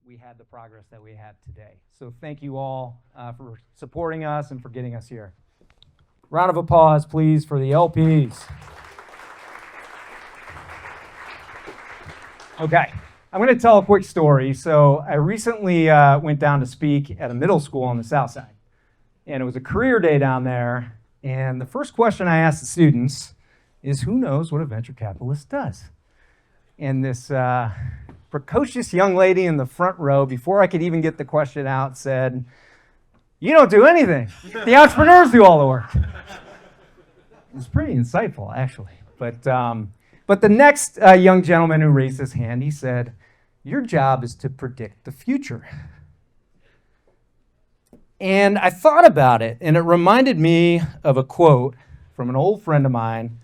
we had the progress that we have today. So thank you all for supporting us and for getting us here. Round of applause, please, for the LPs. Okay, I'm going to tell a quick story. So I recently went down to speak at a middle school on the south side. And it was a career day down there. And the first question I asked the students is, who knows what a venture capitalist does? And this precocious young lady in the front row, before I could even get the question out, said, "You don't do anything. The entrepreneurs do all the work." It was pretty insightful, actually. But the next young gentleman who raised his hand, he said, "Your job is to predict the future." And I thought about it, and it reminded me of a quote from an old friend of mine,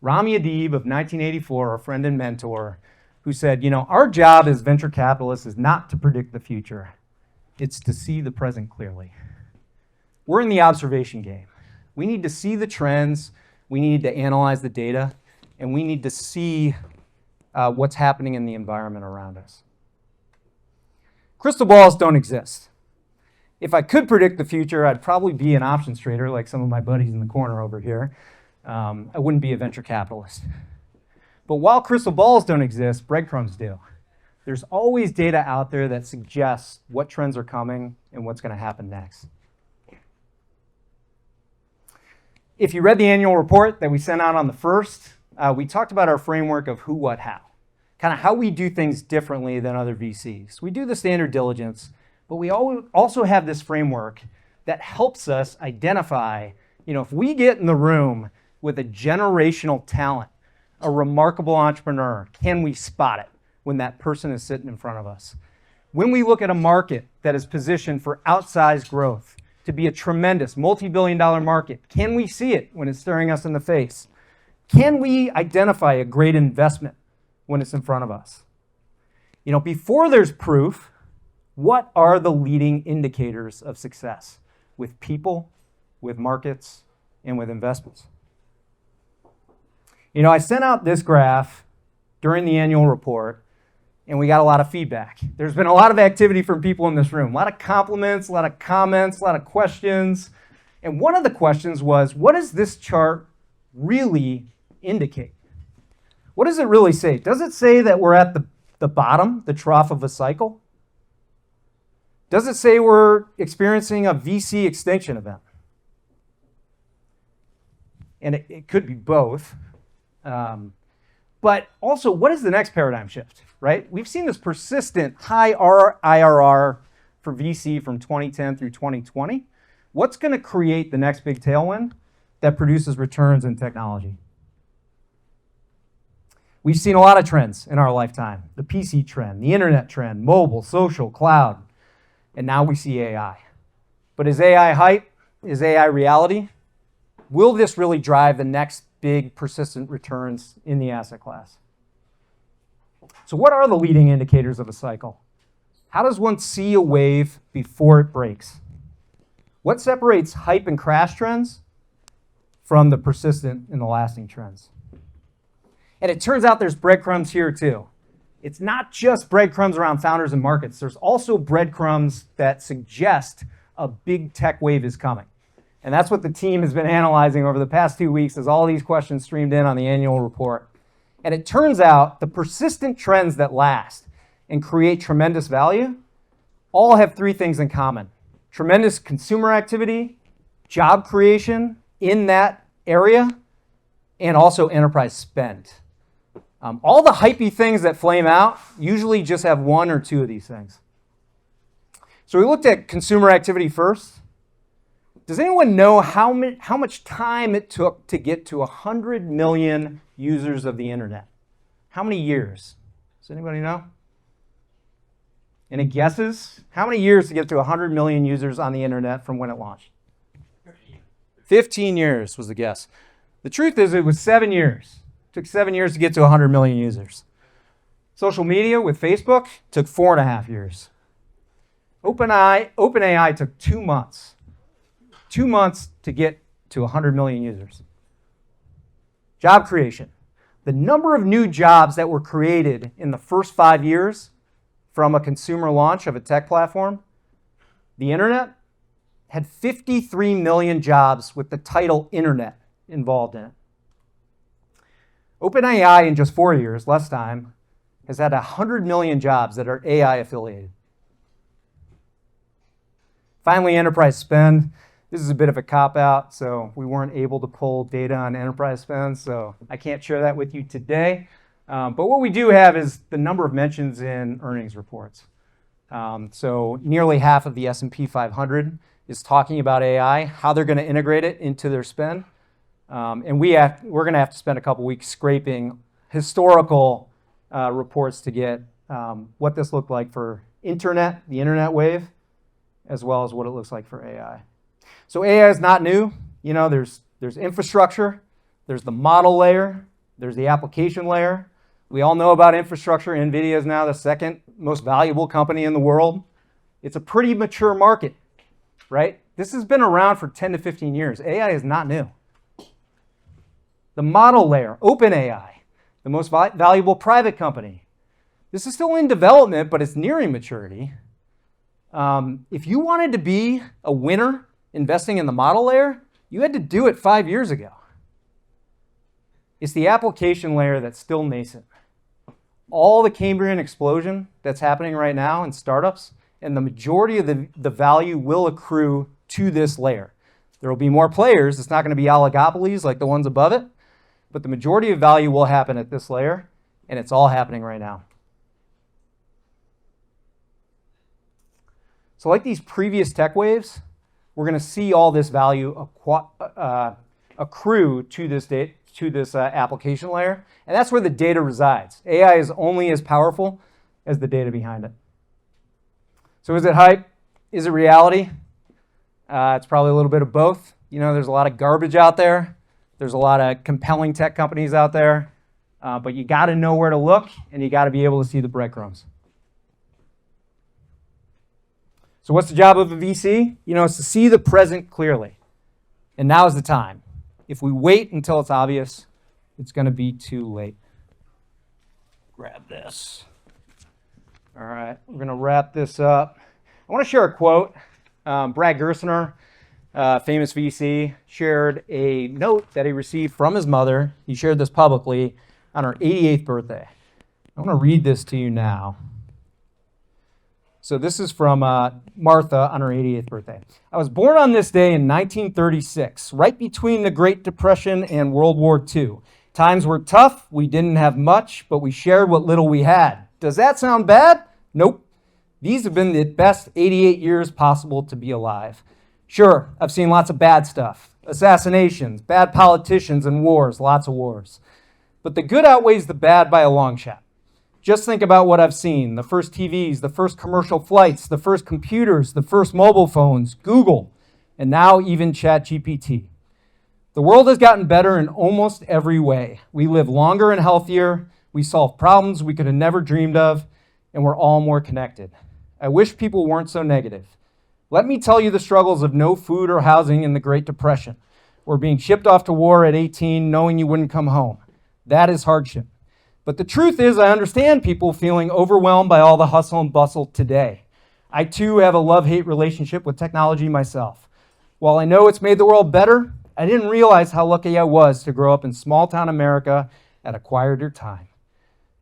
Rami Adib of 1984, a friend and mentor, who said, our job as venture capitalists is not to predict the future. It's to see the present clearly. We're in the observation game. We need to see the trends, we need to analyze the data, and we need to see what's happening in the environment around us. Crystal balls don't exist. If I could predict the future, I'd probably be an options trader like some of my buddies in the corner over here. I wouldn't be a venture capitalist. But while crystal balls don't exist, breadcrumbs do. There's always data out there that suggests what trends are coming and what's going to happen next. If you read the annual report that we sent out on the 1st, we talked about our framework of who, what, how. Kind of how we do things differently than other VCs. We do the standard diligence, but we also have this framework that helps us identify, if we get in the room with a generational talent, a remarkable entrepreneur, can we spot it when that person is sitting in front of us? When we look at a market that is positioned for outsized growth, to be a tremendous multi-billion-dollar market, can we see it when it's staring us in the face? Can we identify a great investment when it's in front of us? Before there's proof, what are the leading indicators of success with people, with markets, and with investments? I sent out this graph during the annual report, and we got a lot of feedback. There's been a lot of activity from people in this room, a lot of compliments, a lot of comments, a lot of questions. And one of the questions was, what does this chart really indicate? What does it really say? Does it say that we're at the bottom, the trough of a cycle? Does it say we're experiencing a VC extinction event? And it could be both. But also, what is the next paradigm shift, right? We've seen this persistent high IRR for VC from 2010 through 2020. What's going to create the next big tailwind that produces returns in technology? We've seen a lot of trends in our lifetime. The PC trend, the internet trend, mobile, social, cloud, and now we see AI. But is AI hype? Is AI reality? Will this really drive the next big persistent returns in the asset class? So what are the leading indicators of a cycle? How does one see a wave before it breaks? What separates hype and crash trends from the persistent and the lasting trends? And it turns out there's breadcrumbs here too. It's not just breadcrumbs around founders and markets. There's also breadcrumbs that suggest a big tech wave is coming. And that's what the team has been analyzing over the past 2 weeks as all these questions streamed in on the annual report. And it turns out the persistent trends that last and create tremendous value all have 3 things in common: tremendous consumer activity, job creation in that area, and also enterprise spend. All the hypey things that flame out usually just have 1 or 2 of these things. So we looked at consumer activity first. Does anyone know how much time it took to get to 100 million users of the internet? How many years? Does anybody know? Any guesses? How many years to get to 100 million users on the internet from when it launched? 15 years was the guess. The truth is it was 7 years. It took 7 years to get to 100 million users. Social media with Facebook took 4.5 years. OpenAI took 2 months. 2 months to get to 100 million users. Job creation. The number of new jobs that were created in the first 5 years from a consumer launch of a tech platform, the internet had 53 million jobs with the title internet involved in it. OpenAI in just 4 years, less time, has had 100 million jobs that are AI affiliated. Finally, enterprise spend. This is a bit of a cop-out, so we weren't able to pull data on enterprise spend, so I can't share that with you today. But what we do have is the number of mentions in earnings reports. So nearly half of the S&P 500 is talking about AI, how they're going to integrate it into their spend. And we're going to have to spend a couple weeks scraping historical reports to get what this looked like for the internet wave, as well as what it looks like for AI. So AI is not new. You know, there's infrastructure, there's the model layer, there's the application layer. We all know about infrastructure. NVIDIA is now the second most valuable company in the world. It's a pretty mature market, right? This has been around for 10 to 15 years. AI is not new. The model layer, OpenAI, the most valuable private company. This is still in development, but it's nearing maturity. If you wanted to be a winner investing in the model layer, you had to do it 5 years ago. It's the application layer that's still nascent. All the Cambrian explosion that's happening right now in startups, and the majority of the value will accrue to this layer. There will be more players. It's not going to be oligopolies like the ones above it, but the majority of value will happen at this layer, and it's all happening right now. So like these previous tech waves, we're going to see all this value accrue to this application layer, and that's where the data resides. AI is only as powerful as the data behind it. So is it hype? Is it reality? It's probably a little bit of both. You know, there's a lot of garbage out there. There's a lot of compelling tech companies out there, but you got to know where to look, and you got to be able to see the breadcrumbs. So what's the job of a VC? You know, it's to see the present clearly. And now is the time. If we wait until it's obvious, it's going to be too late. Grab this. All right, we're going to wrap this up. I want to share a quote. Brad Gerstner, famous VC, shared a note that he received from his mother. He shared this publicly on her 88th birthday. I want to read this to you now. So this is from Martha on her 88th birthday. I was born on this day in 1936, right between the Great Depression and World War II. Times were tough. We didn't have much, but we shared what little we had. Does that sound bad? Nope. These have been the best 88 years possible to be alive. Sure, I've seen lots of bad stuff. Assassinations, bad politicians, and wars, lots of wars. But the good outweighs the bad by a long shot. Just think about what I've seen. The first TVs, the first commercial flights, the first computers, the first mobile phones, Google, and now even ChatGPT. The world has gotten better in almost every way. We live longer and healthier. We solve problems we could have never dreamed of, and we're all more connected. I wish people weren't so negative. Let me tell you the struggles of no food or housing in the Great Depression, or being shipped off to war at 18 knowing you wouldn't come home. That is hardship. But the truth is, I understand people feeling overwhelmed by all the hustle and bustle today. I too have a love-hate relationship with technology myself. While I know it's made the world better, I didn't realize how lucky I was to grow up in small-town America at a quieter time.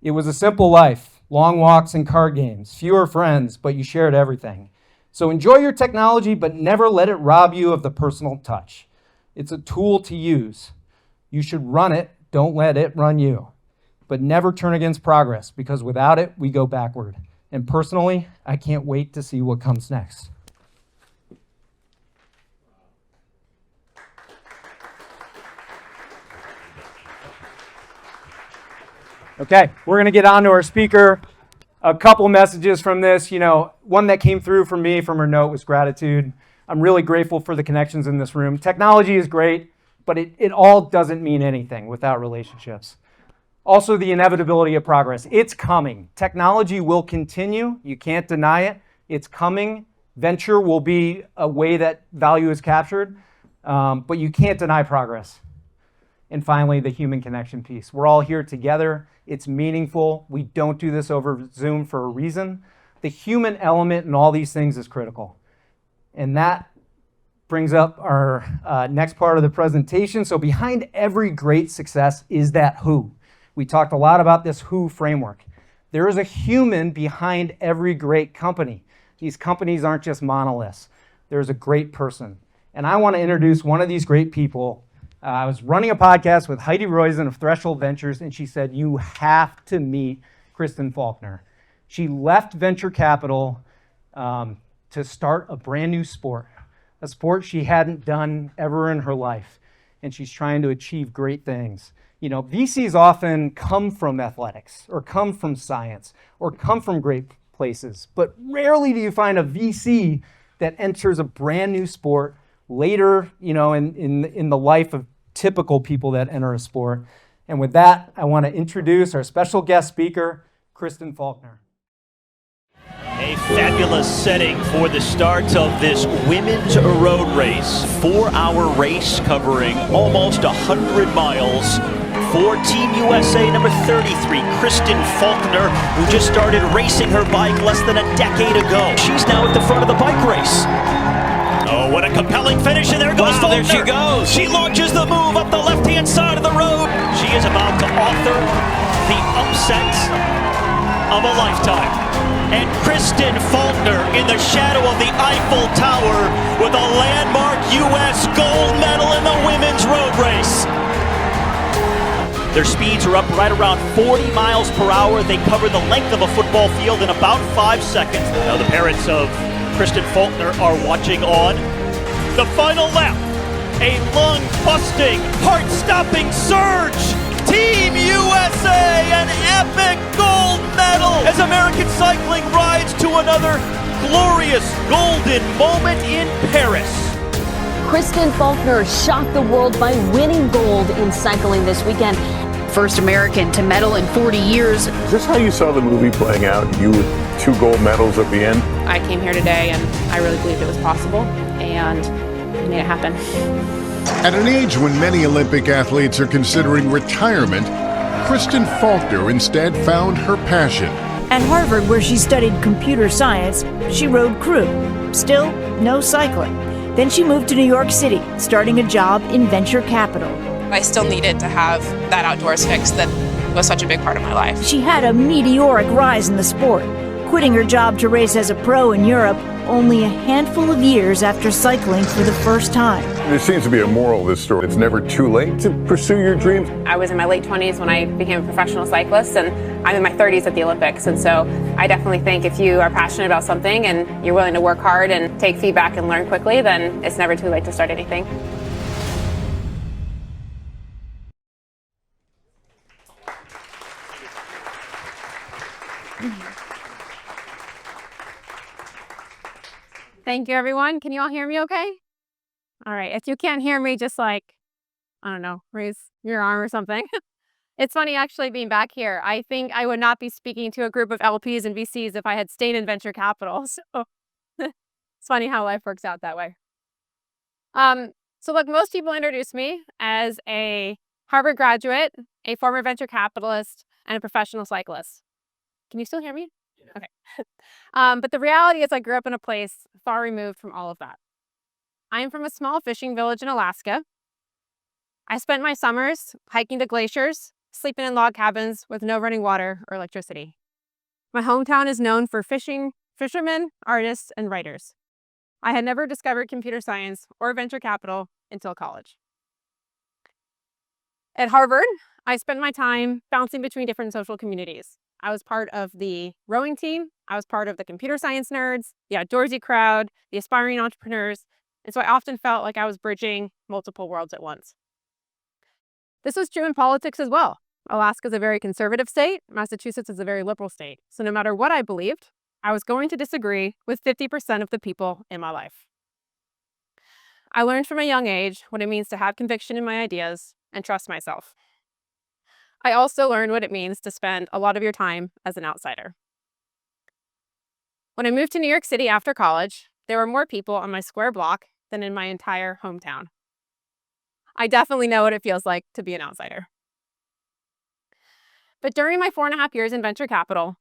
It was a simple life, long walks and card games, fewer friends, but you shared everything. So enjoy your technology, but never let it rob you of the personal touch. It's a tool to use. You should run it, don't let it run you. But never turn against progress, because without it, we go backward. And personally, I can't wait to see what comes next. Okay, we're going to get on to our speaker. A couple messages from this. You know, one that came through for me from her note was gratitude. I'm really grateful for the connections in this room. Technology is great, but it all doesn't mean anything without relationships. Also, the inevitability of progress. It's coming. Technology will continue. You can't deny it. It's coming. Venture will be a way that value is captured, but you can't deny progress. And finally, the human connection piece. We're all here together. It's meaningful. We don't do this over Zoom for a reason. The human element in all these things is critical. And that brings up our next part of the presentation. So behind every great success is that who. We talked a lot about this who framework. There is a human behind every great company. These companies aren't just monoliths. There's a great person. And I want to introduce one of these great people. I was running a podcast with Heidi Roizen of Threshold Ventures, and she said, you have to meet Kristen Faulkner. She left venture capital to start a brand new sport, a sport she hadn't done ever in her life, and she's trying to achieve great things. You know, VCs often come from athletics, or come from science, or come from great places, but rarely do you find a VC that enters a brand new sport later, you know, in the life of typical people that enter a sport. And with that, I want to introduce our special guest speaker, Kristen Faulkner. A fabulous setting for the start of this women's road race. 4-hour race covering almost 100 miles for Team USA number 33, Kristen Faulkner, who just started racing her bike less than a decade ago. She's now at the front of the bike race. Oh, what a compelling finish, and there goes Faulkner. There she goes. She launches the move up the left-hand side of the road. She is about to author the upset of a lifetime. And Kristen Faulkner in the shadow of the Eiffel Tower with a landmark U.S. gold medal in the women's road race. Their speeds are up right around 40 miles per hour. They cover the length of a football field in about 5 seconds. Now the parents of Kristen Faulkner are watching on. The final lap, a lung-busting, heart-stopping surge. Team USA, an epic gold medal as American cycling rides to another glorious golden moment in Paris. Kristen Faulkner shocked the world by winning gold in cycling this weekend. First American to medal in 40 years. Is this how you saw the movie playing out? You with 2 gold medals at the end? I came here today and I really believed it was possible, and we made it happen. At an age when many Olympic athletes are considering retirement, Kristen Faulkner instead found her passion. At Harvard, where she studied computer science, she rode crew. Still, no cycling. Then she moved to New York City, starting a job in venture capital. I still needed to have that outdoors fix that was such a big part of my life. She had a meteoric rise in the sport, quitting her job to race as a pro in Europe only a handful of years after cycling for the first time. There seems to be a moral to this story. It's never too late to pursue your dreams. I was in my late 20s when I became a professional cyclist, and I'm in my 30s at the Olympics. And so I definitely think if you are passionate about something and you're willing to work hard and take feedback and learn quickly, then it's never too late to start anything. Thank you, everyone. Can you all hear me okay? All right. If you can't hear me, just like, I don't know, raise your arm or something. It's funny actually being back here. I think I would not be speaking to a group of LPs and VCs if I had stayed in venture capital. So it's funny how life works out that way. So look, most people introduce me as a Harvard graduate, a former venture capitalist, and a professional cyclist. Can you still hear me? Okay. But the reality is I grew up in a place far removed from all of that. I am from a small fishing village in Alaska. I spent my summers hiking to glaciers, sleeping in log cabins with no running water or electricity. My hometown is known for fishing, fishermen, artists, and writers. I had never discovered computer science or venture capital until college. At Harvard, I spent my time bouncing between different social communities. I was part of the rowing team. I was part of the computer science nerds, the outdoorsy crowd, the aspiring entrepreneurs. And so I often felt like I was bridging multiple worlds at once. This was true in politics as well. Alaska is a very conservative state. Massachusetts is a very liberal state. So no matter what I believed, I was going to disagree with 50% of the people in my life. I learned from a young age what it means to have conviction in my ideas and trust myself. I also learned what it means to spend a lot of your time as an outsider. When I moved to New York City after college, there were more people on my square block than in my entire hometown. I definitely know what it feels like to be an outsider. But during my 4.5 years in venture capital,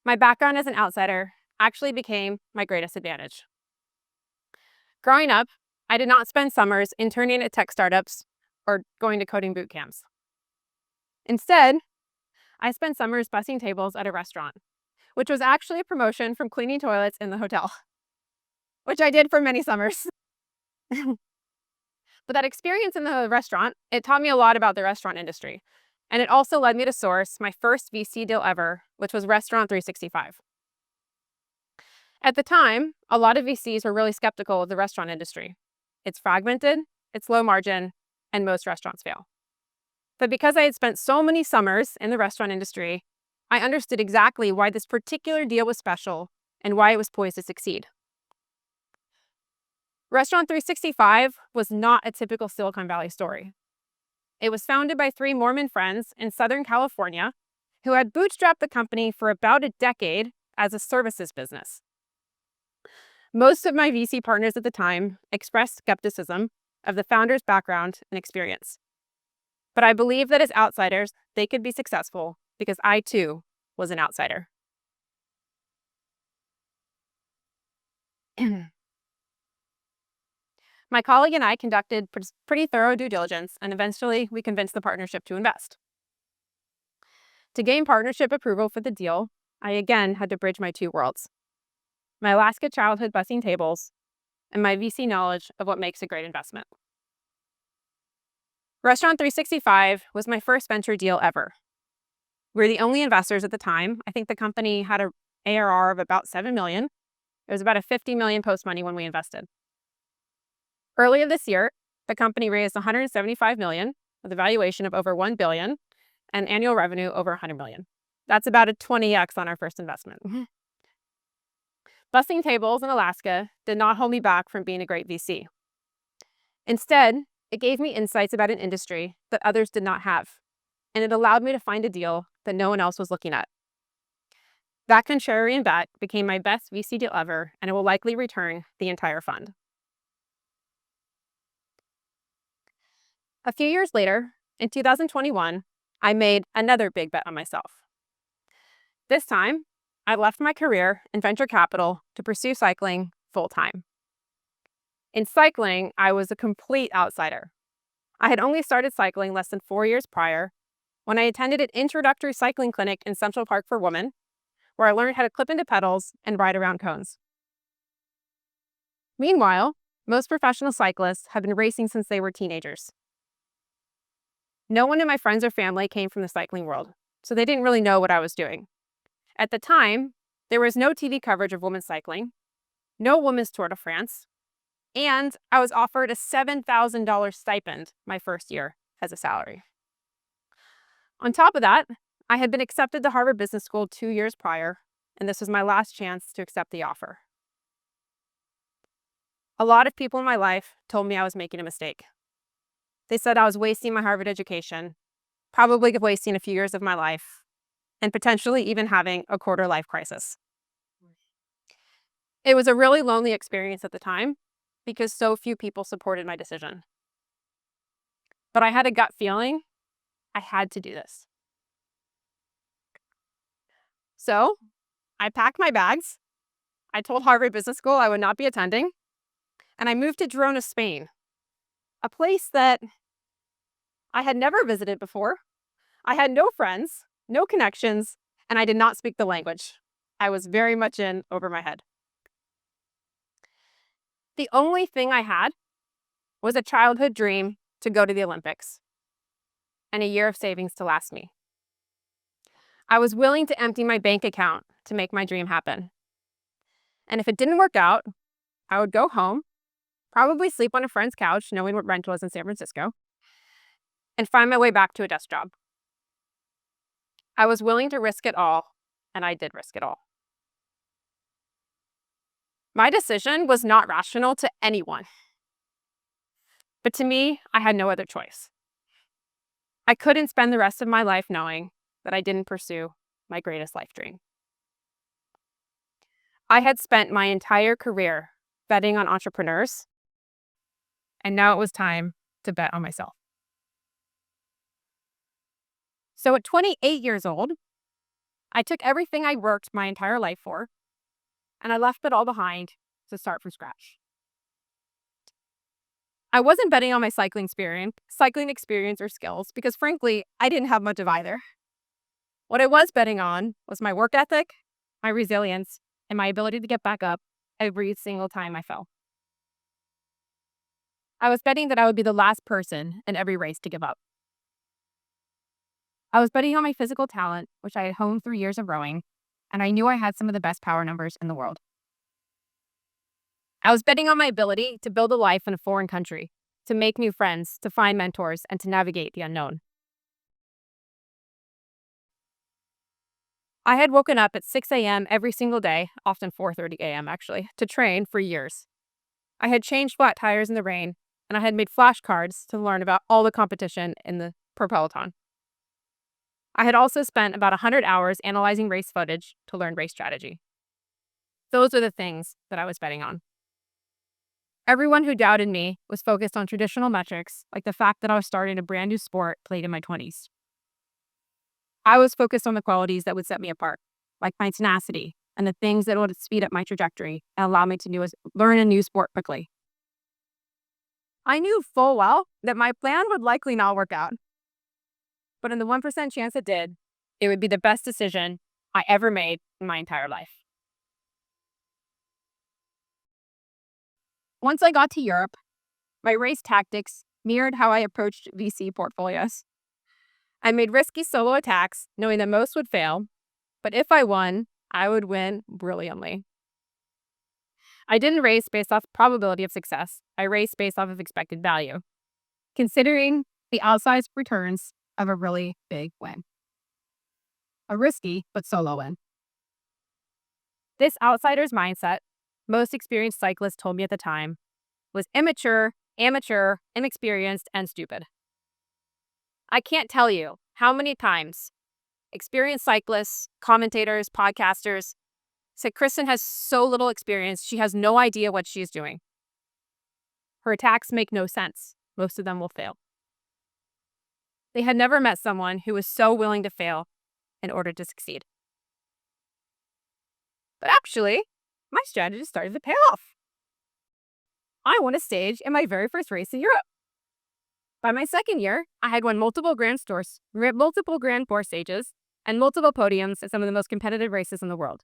my background as an outsider actually became my greatest advantage. Growing up, I did not spend summers interning at tech startups or going to coding boot camps. Instead, I spent summers bussing tables at a restaurant, which was actually a promotion from cleaning toilets in the hotel, which I did for many summers. But that experience in the restaurant, it taught me a lot about the restaurant industry. And it also led me to source my first VC deal ever, which was Restaurant 365. At the time, a lot of VCs were really skeptical of the restaurant industry. It's fragmented, it's low margin, and most restaurants fail. But because I had spent so many summers in the restaurant industry, I understood exactly why this particular deal was special and why it was poised to succeed. Restaurant 365 was not a typical Silicon Valley story. It was founded by 3 Mormon friends in Southern California who had bootstrapped the company for about a decade as a services business. Most of my VC partners at the time expressed skepticism of the founder's background and experience. But I believe that as outsiders, they could be successful because I too was an outsider. My colleague and I conducted pretty thorough due diligence, and eventually we convinced the partnership to invest. To gain partnership approval for the deal, I again had to bridge my 2 worlds: my Alaska childhood bussing tables and my VC knowledge of what makes a great investment. Restaurant 365 was my first venture deal ever. We were the only investors at the time. I think the company had an ARR of about $7 million. It was about a $50 million post-money when we invested. Earlier this year, the company raised $175 million with a valuation of over $1 billion and annual revenue over $100 million. That's about a 20x on our first investment. Bussing tables in Alaska did not hold me back from being a great VC. Instead, it gave me insights about an industry that others did not have, and it allowed me to find a deal that no one else was looking at. That contrarian bet became my best VC deal ever, and it will likely return the entire fund. A few years later, in 2021, I made another big bet on myself. This time, I left my career in venture capital to pursue cycling full-time. In cycling, I was a complete outsider. I had only started cycling less than 4 years prior when I attended an introductory cycling clinic in Central Park for women, where I learned how to clip into pedals and ride around cones. Meanwhile, most professional cyclists have been racing since they were teenagers. No one in my friends or family came from the cycling world, so they didn't really know what I was doing. At the time, there was no TV coverage of women's cycling, no women's Tour de France, and I was offered a $7,000 stipend my first year as a salary. On top of that, I had been accepted to Harvard Business School 2 years prior, and this was my last chance to accept the offer. A lot of people in my life told me I was making a mistake. They said I was wasting my Harvard education, probably wasting a few years of my life, and potentially even having a quarter-life crisis. It was a really lonely experience at the time because so few people supported my decision. But I had a gut feeling I had to do this. So I packed my bags, I told Harvard Business School I would not be attending, and I moved to Girona, Spain, a place that I had never visited before. I had no friends, no connections, and I did not speak the language. I was very much in over my head. The only thing I had was a childhood dream to go to the Olympics and a year of savings to last me. I was willing to empty my bank account to make my dream happen. And if it didn't work out, I would go home, probably sleep on a friend's couch, knowing what rent was in San Francisco, and find my way back to a desk job. I was willing to risk it all, and I did risk it all. My decision was not rational to anyone. But to me, I had no other choice. I couldn't spend the rest of my life knowing that I didn't pursue my greatest life dream. I had spent my entire career betting on entrepreneurs, and now it was time to bet on myself. So at 28 years old, I took everything I worked my entire life for, and I left it all behind to start from scratch. I wasn't betting on my cycling experience or skills because frankly, I didn't have much of either. What I was betting on was my work ethic, my resilience, and my ability to get back up every single time I fell. I was betting that I would be the last person in every race to give up. I was betting on my physical talent, which I had honed through years of rowing, and I knew I had some of the best power numbers in the world. I was betting on my ability to build a life in a foreign country, to make new friends, to find mentors, and to navigate the unknown. I had woken up at 6 a.m. every single day, often 4:30 a.m. actually, to train for years. I had changed flat tires in the rain, and I had made flashcards to learn about all the competition in the peloton. I had also spent about 100 hours analyzing race footage to learn race strategy. Those are the things that I was betting on. Everyone who doubted me was focused on traditional metrics, like the fact that I was starting a brand new sport played in my 20s. I was focused on the qualities that would set me apart, like my tenacity and the things that would speed up my trajectory and allow me to learn a new sport quickly. I knew full well that my plan would likely not work out. But in the 1% chance it did, it would be the best decision I ever made in my entire life. Once I got to Europe, my race tactics mirrored how I approached VC portfolios. I made risky solo attacks, knowing that most would fail, but if I won, I would win brilliantly. I didn't race based off probability of success. I raced based off of expected value, considering the outsized returns of a really big win. A risky but solo win. This outsider's mindset, most experienced cyclists told me at the time, was immature, amateur, inexperienced, and stupid. I can't tell you how many times experienced cyclists, commentators, podcasters said Kristen has so little experience, she has no idea what she's doing. Her attacks make no sense. Most of them will fail. They had never met someone who was so willing to fail in order to succeed. But actually, my strategy started to pay off. I won a stage in my very first race in Europe. By my second year, I had won multiple Grand Tour stages and multiple podiums in some of the most competitive races in the world.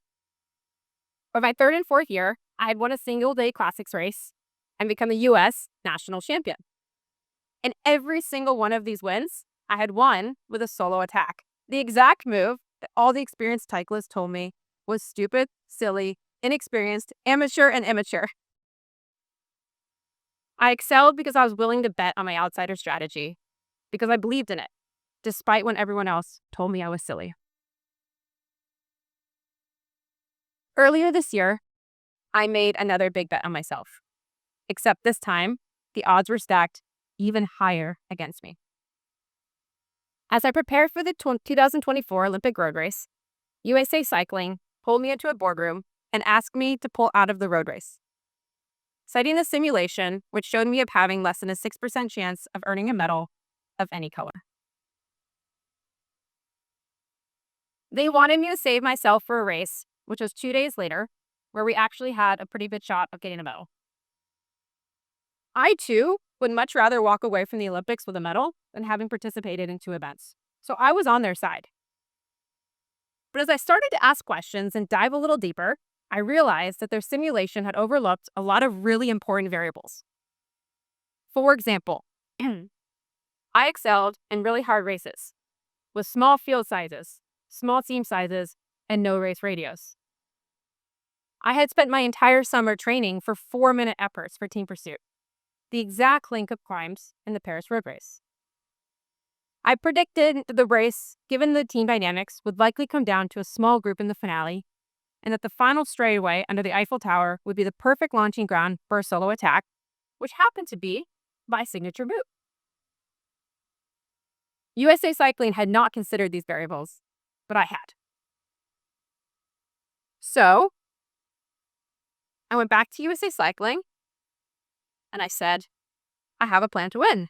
By my third and fourth year, I had won a single-day classics race and become a U.S. national champion. In every single one of these wins, I had won with a solo attack. The exact move that all the experienced cyclists told me was stupid, silly, inexperienced, amateur, and immature. I excelled because I was willing to bet on my outsider strategy, because I believed in it, despite when everyone else told me I was silly. Earlier this year, I made another big bet on myself, except this time, the odds were stacked even higher against me. As I prepared for the 2024 Olympic road race, USA Cycling pulled me into a boardroom and asked me to pull out of the road race, citing the simulation, which showed me of having less than a 6% chance of earning a medal of any color. They wanted me to save myself for a race, which was 2 days later, where we actually had a pretty good shot of getting a medal. I, too, would much rather walk away from the Olympics with a medal than having participated in 2 events. So I was on their side. But as I started to ask questions and dive a little deeper, I realized that their simulation had overlooked a lot of really important variables. For example, I excelled in really hard races with small field sizes, small team sizes, and no race radios. I had spent my entire summer training for 4-minute efforts for team pursuit, the exact length of climbs in the Paris road race. I predicted that the race, given the team dynamics, would likely come down to a small group in the finale, and that the final straightaway under the Eiffel Tower would be the perfect launching ground for a solo attack, which happened to be my signature move. USA Cycling had not considered these variables, but I had. So I went back to USA Cycling and I said, I have a plan to win.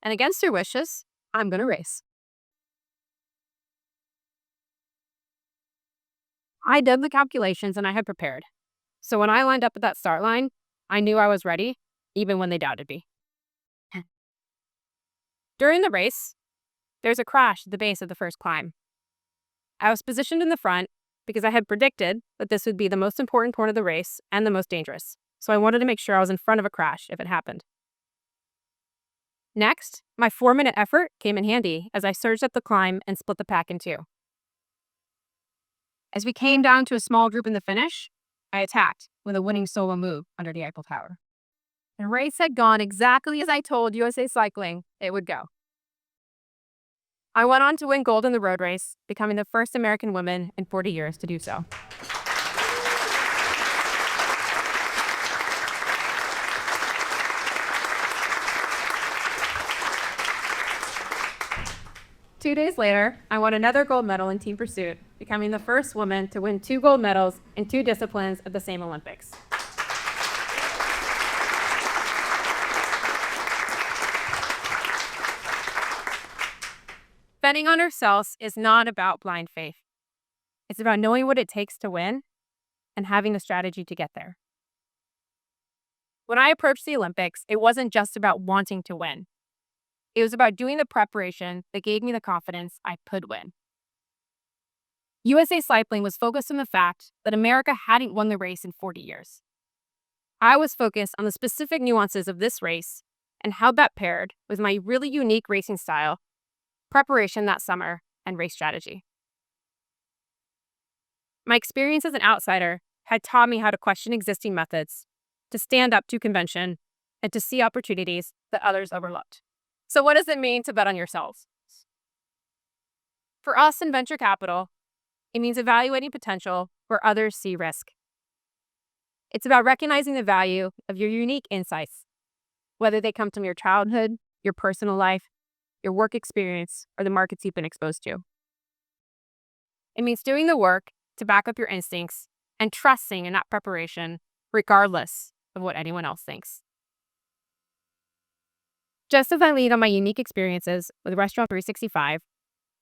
And against their wishes, I'm going to race. I did the calculations and I had prepared. So when I lined up at that start line, I knew I was ready, even when they doubted me. During the race, there's a crash at the base of the first climb. I was positioned in the front because I had predicted that this would be the most important point of the race and the most dangerous. So I wanted to make sure I was in front of a crash if it happened. Next, my 4-minute effort came in handy as I surged up the climb and split the pack in two. As we came down to a small group in the finish, I attacked with a winning solo move under the Eiffel Tower. The race had gone exactly as I told USA Cycling it would go. I went on to win gold in the road race, becoming the first American woman in 40 years to do so. Two days later, I won another gold medal in team pursuit, becoming the first woman to win 2 gold medals in 2 disciplines at the same Olympics. Betting on ourselves is not about blind faith. It's about knowing what it takes to win and having a strategy to get there. When I approached the Olympics, it wasn't just about wanting to win. It was about doing the preparation that gave me the confidence I could win. USA Cycling was focused on the fact that America hadn't won the race in 40 years. I was focused on the specific nuances of this race and how that paired with my really unique racing style, preparation that summer, and race strategy. My experience as an outsider had taught me how to question existing methods, to stand up to convention, and to see opportunities that others overlooked. So what does it mean to bet on yourselves? For us in venture capital, it means evaluating potential where others see risk. It's about recognizing the value of your unique insights, whether they come from your childhood, your personal life, your work experience, or the markets you've been exposed to. It means doing the work to back up your instincts and trusting in that preparation, regardless of what anyone else thinks. Just as I lead on my unique experiences with Restaurant 365,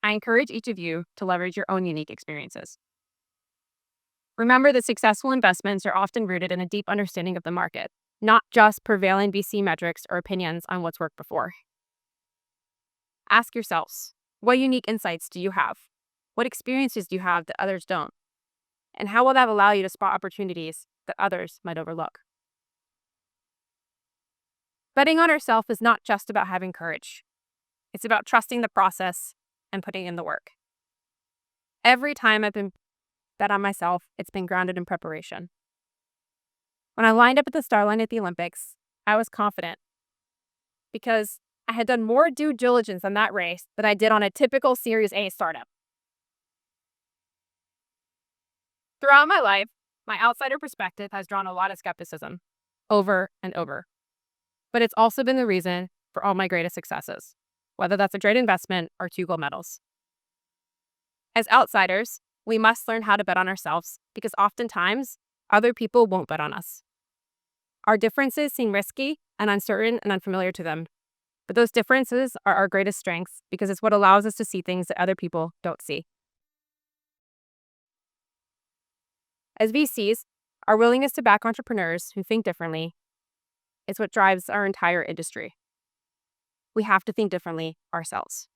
I encourage each of you to leverage your own unique experiences. Remember that successful investments are often rooted in a deep understanding of the market, not just prevailing VC metrics or opinions on what's worked before. Ask yourselves, what unique insights do you have? What experiences do you have that others don't? And how will that allow you to spot opportunities that others might overlook? Betting on ourselves is not just about having courage. It's about trusting the process and putting in the work. Every time I've been bet on myself, it's been grounded in preparation. When I lined up at the start line at the Olympics, I was confident because I had done more due diligence on that race than I did on a typical Series A startup. Throughout my life, my outsider perspective has drawn a lot of skepticism, over and over. But it's also been the reason for all my greatest successes, whether that's a great investment or 2 gold medals. As outsiders, we must learn how to bet on ourselves because oftentimes, other people won't bet on us. Our differences seem risky and uncertain and unfamiliar to them. But those differences are our greatest strengths because it's what allows us to see things that other people don't see. As VCs, our willingness to back entrepreneurs who think differently is what drives our entire industry. We have to think differently ourselves.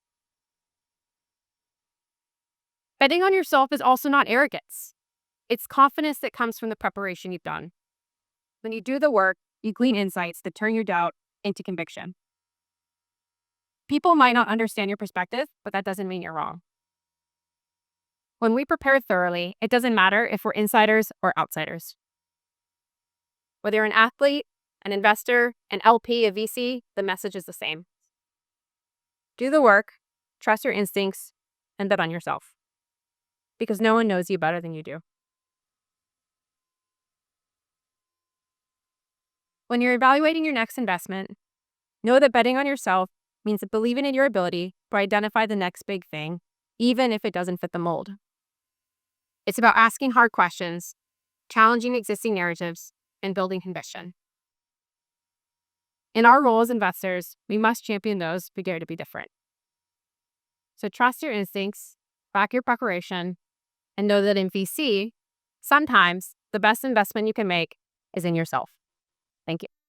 Betting on yourself is also not arrogance. It's confidence that comes from the preparation you've done. When you do the work, you glean insights that turn your doubt into conviction. People might not understand your perspective, but that doesn't mean you're wrong. When we prepare thoroughly, it doesn't matter if we're insiders or outsiders. Whether you're an athlete, an investor, an LP, a VC, the message is the same. Do the work, trust your instincts, and bet on yourself. Because no one knows you better than you do. When you're evaluating your next investment, know that betting on yourself means that believing in your ability to identify the next big thing, even if it doesn't fit the mold. It's about asking hard questions, challenging existing narratives, and building conviction. In our role as investors, we must champion those who dare to be different. So trust your instincts, back your preparation, and know that in VC, sometimes the best investment you can make is in yourself. Thank you.